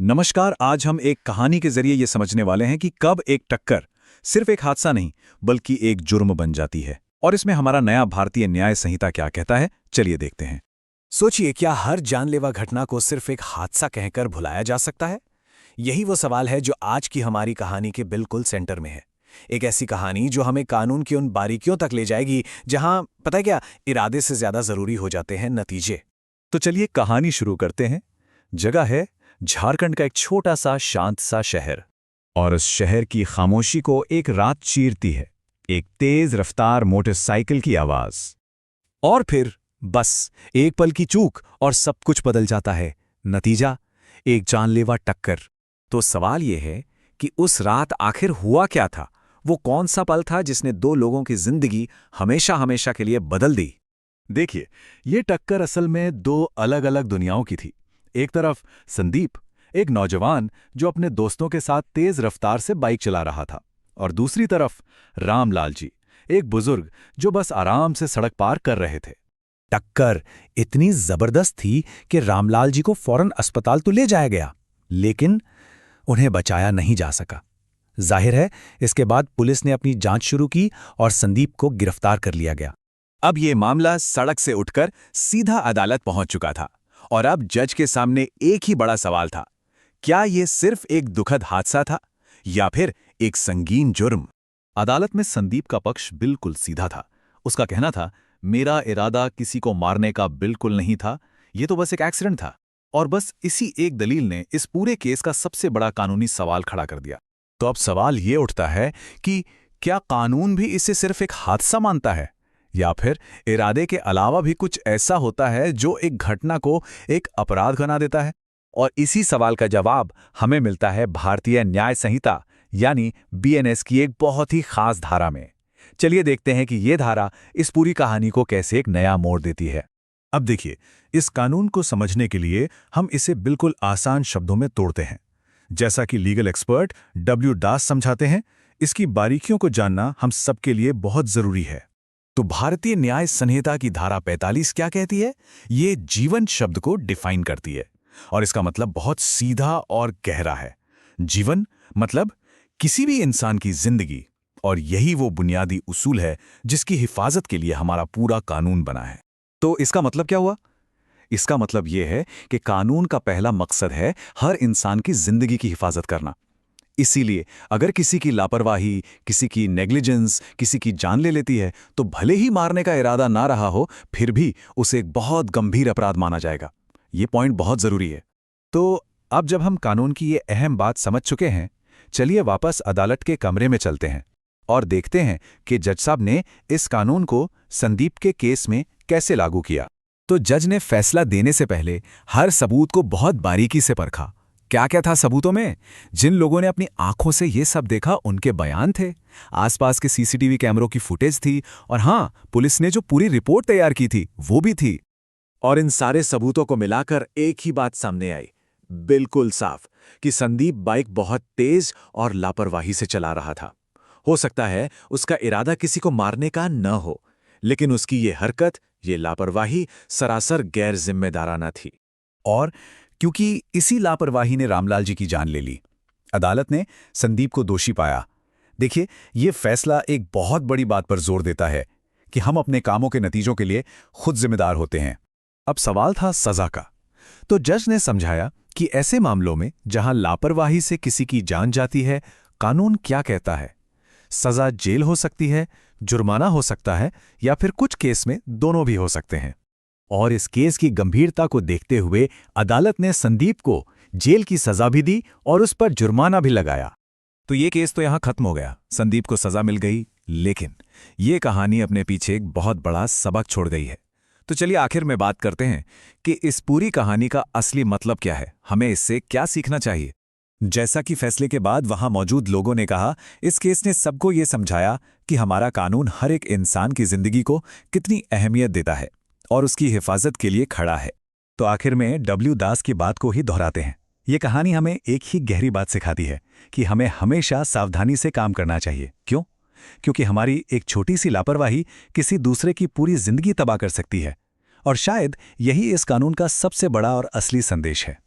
नमस्कार। आज हम एक कहानी के जरिए ये समझने वाले हैं कि कब एक टक्कर सिर्फ एक हादसा नहीं बल्कि एक जुर्म बन जाती है। और इसमें हमारा नया भारतीय न्याय संहिता क्या कहता है, चलिए देखते हैं। सोचिए, क्या हर जानलेवा घटना को सिर्फ एक हादसा कहकर भुलाया जा सकता है? यही वो सवाल है जो आज की हमारी कहानी के बिल्कुल सेंटर में है। एक ऐसी कहानी जो हमें कानून की उन बारीकियों तक ले जाएगी जहां, पता है क्या, इरादे से ज्यादा जरूरी हो जाते हैं नतीजे। तो चलिए कहानी शुरू करते हैं। जगह है झारखंड का एक छोटा सा शांत सा शहर। और उस शहर की खामोशी को एक रात चीरती है एक तेज रफ्तार मोटरसाइकिल की आवाज। और फिर बस एक पल की चूक और सब कुछ बदल जाता है। नतीजा, एक जानलेवा टक्कर। तो सवाल यह है कि उस रात आखिर हुआ क्या था? वो कौन सा पल था जिसने दो लोगों की जिंदगी हमेशा हमेशा के लिए बदल दी? देखिए, ये टक्कर असल में दो अलग अलग दुनियाओं की थी। एक तरफ संदीप, एक नौजवान जो अपने दोस्तों के साथ तेज रफ्तार से बाइक चला रहा था, और दूसरी तरफ रामलाल जी, एक बुजुर्ग जो बस आराम से सड़क पार कर रहे थे। टक्कर इतनी जबरदस्त थी कि रामलाल जी को फौरन अस्पताल तो ले जाया गया, लेकिन उन्हें बचाया नहीं जा सका। जाहिर है, इसके बाद पुलिस ने अपनी जांच शुरू की और संदीप को गिरफ्तार कर लिया गया। अब ये मामला सड़क से उठकर सीधा अदालत पहुंच चुका था, और अब जज के सामने एक ही बड़ा सवाल था। क्या ये सिर्फ एक दुखद हादसा था या फिर एक संगीन जुर्म? अदालत में संदीप का पक्ष बिल्कुल सीधा था। उसका कहना था, मेरा इरादा किसी को मारने का बिल्कुल नहीं था, ये तो बस एक एक्सीडेंट था। और बस इसी एक दलील ने इस पूरे केस का सबसे बड़ा कानूनी सवाल खड़ा कर दिया। तो अब सवाल ये उठता है कि क्या कानून भी इसे सिर्फ एक हादसा मानता है, या फिर इरादे के अलावा भी कुछ ऐसा होता है जो एक घटना को एक अपराध बना देता है? और इसी सवाल का जवाब हमें मिलता है भारतीय न्याय संहिता यानी बीएनएस की एक बहुत ही खास धारा में। चलिए देखते हैं कि ये धारा इस पूरी कहानी को कैसे एक नया मोड़ देती है। अब देखिए, इस कानून को समझने के लिए हम इसे बिल्कुल आसान शब्दों में तोड़ते हैं। जैसा कि लीगल एक्सपर्ट डब्ल्यू दास समझाते हैं, इसकी बारीकियों को जानना हम सबके लिए बहुत जरूरी है। तो भारतीय न्याय संहिता की धारा 45 क्या कहती है? ये जीवन शब्द को डिफाइन करती है, और इसका मतलब बहुत सीधा और गहरा है। जीवन मतलब किसी भी इंसान की जिंदगी, और यही वो बुनियादी उसूल है जिसकी हिफाजत के लिए हमारा पूरा कानून बना है। तो इसका मतलब क्या हुआ? इसका मतलब यह है कि कानून का पहला मकसद है हर इंसान की जिंदगी की हिफाजत करना। इसीलिए अगर किसी की लापरवाही, किसी की नेग्लिजेंस किसी की जान ले लेती है, तो भले ही मारने का इरादा ना रहा हो, फिर भी उसे एक बहुत गंभीर अपराध माना जाएगा। ये पॉइंट बहुत जरूरी है। तो अब जब हम कानून की ये अहम बात समझ चुके हैं, चलिए वापस अदालत के कमरे में चलते हैं और देखते हैं कि जज साहब ने इस कानून को संदीप के केस में कैसे लागू किया। तो जज ने फैसला देने से पहले हर सबूत को बहुत बारीकी से परखा। क्या क्या था सबूतों में? जिन लोगों ने अपनी आंखों से ये सब देखा उनके बयान थे, आसपास के सीसीटीवी कैमरों की फुटेज थी, और हां, पुलिस ने जो पूरी रिपोर्ट तैयार की थी वो भी थी। और इन सारे सबूतों को मिलाकर एक ही बात सामने आई, बिल्कुल साफ, कि संदीप बाइक बहुत तेज और लापरवाही से चला रहा था। हो सकता है उसका इरादा किसी को मारने का न हो, लेकिन उसकी ये हरकत, ये लापरवाही सरासर गैर जिम्मेदाराना थी। और क्योंकि इसी लापरवाही ने रामलाल जी की जान ले ली, अदालत ने संदीप को दोषी पाया। देखिए, ये फैसला एक बहुत बड़ी बात पर जोर देता है कि हम अपने कामों के नतीजों के लिए खुद जिम्मेदार होते हैं। अब सवाल था सजा का। तो जज ने समझाया कि ऐसे मामलों में जहां लापरवाही से किसी की जान जाती है, कानून क्या कहता है। सजा जेल हो सकती है, जुर्माना हो सकता है, या फिर कुछ केस में दोनों भी हो सकते हैं। और इस केस की गंभीरता को देखते हुए अदालत ने संदीप को जेल की सजा भी दी और उस पर जुर्माना भी लगाया। तो ये केस तो यहां खत्म हो गया, संदीप को सजा मिल गई। लेकिन ये कहानी अपने पीछे एक बहुत बड़ा सबक छोड़ गई है। तो चलिए आखिर में बात करते हैं कि इस पूरी कहानी का असली मतलब क्या है, हमें इससे क्या सीखना चाहिए। जैसा कि फैसले के बाद वहां मौजूद लोगों ने कहा, इस केस ने सबको ये समझाया कि हमारा कानून हर एक इंसान की जिंदगी को कितनी अहमियत देता है और उसकी हिफाजत के लिए खड़ा है। तो आखिर में डब्ल्यू दास की बात को ही दोहराते हैं। ये कहानी हमें एक ही गहरी बात सिखाती है कि हमें हमेशा सावधानी से काम करना चाहिए। क्यों? क्योंकि हमारी एक छोटी सी लापरवाही किसी दूसरे की पूरी जिंदगी तबाह कर सकती है। और शायद यही इस कानून का सबसे बड़ा और असली संदेश है।